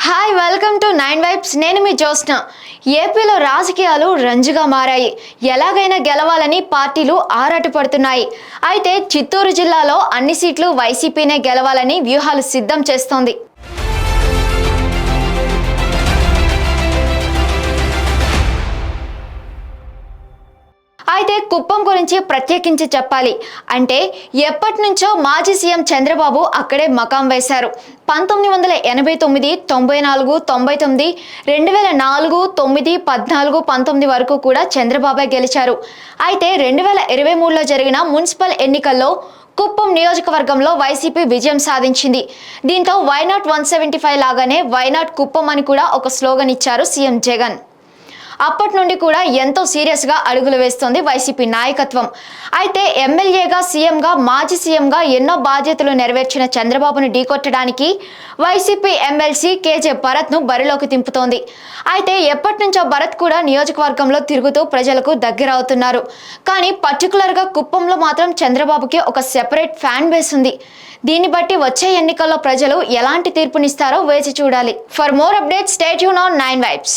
Hi welcome to 9 vibes. నేను మీ జోస్న. ఏపీలో రాజకీయాలు రంజుగా మారాయి. ఎలాగైనా గెలవాలని పార్టీలు ఆరాటపడుతున్నాయి. అయితే చిత్తూరు జిల్లాలో అన్ని సీట్లు వైసీపీనే గెలవాలని వ్యూహాలు సిద్ధం చేస్తోంది. అయితే కుప్పం గురించి ప్రత్యేకించి చెప్పాలి అంటే ఎప్పటి నుంచో మాజీ సీఎం చంద్రబాబు అక్కడే మకాం వేశారు. 1989, 94, 99, 2004, 9, 14, 19 వరకు కూడా చంద్రబాబే గెలిచారు. అయితే 2023లో జరిగిన మున్సిపల్ ఎన్నికల్లో కుప్పం నియోజకవర్గంలో వైసీపీ విజయం సాధించింది. దీంతో వైనాట్ 175 లాగానే వైనాట్ కుప్పం అని కూడా ఒక స్లోగన్ ఇచ్చారు సీఎం జగన్. అప్పటి నుండి కూడా ఎంతో సీరియస్గా అడుగులు వేస్తోంది వైసీపీ నాయకత్వం. అయితే ఎమ్మెల్యేగా, సీఎంగా, మాజీ సీఎంగా ఎన్నో బాధ్యతలు నెరవేర్చిన చంద్రబాబును ఢీకొట్టడానికి వైసీపీ ఎమ్మెల్సీ కేజే భరత్ను బరిలోకి దింపుతోంది. అయితే ఎప్పటి నుంచో భరత్ కూడా నియోజకవర్గంలో తిరుగుతూ ప్రజలకు దగ్గరవుతున్నారు. కానీ పర్టికులర్గా కుప్పంలో మాత్రం చంద్రబాబుకి ఒక సెపరేట్ ఫ్యాన్ బేస్ ఉంది. దీన్ని బట్టి వచ్చే ఎన్నికల్లో ప్రజలు ఎలాంటి తీర్పునిస్తారో వేచి చూడాలి. For more updates stay tune on 9 vibes.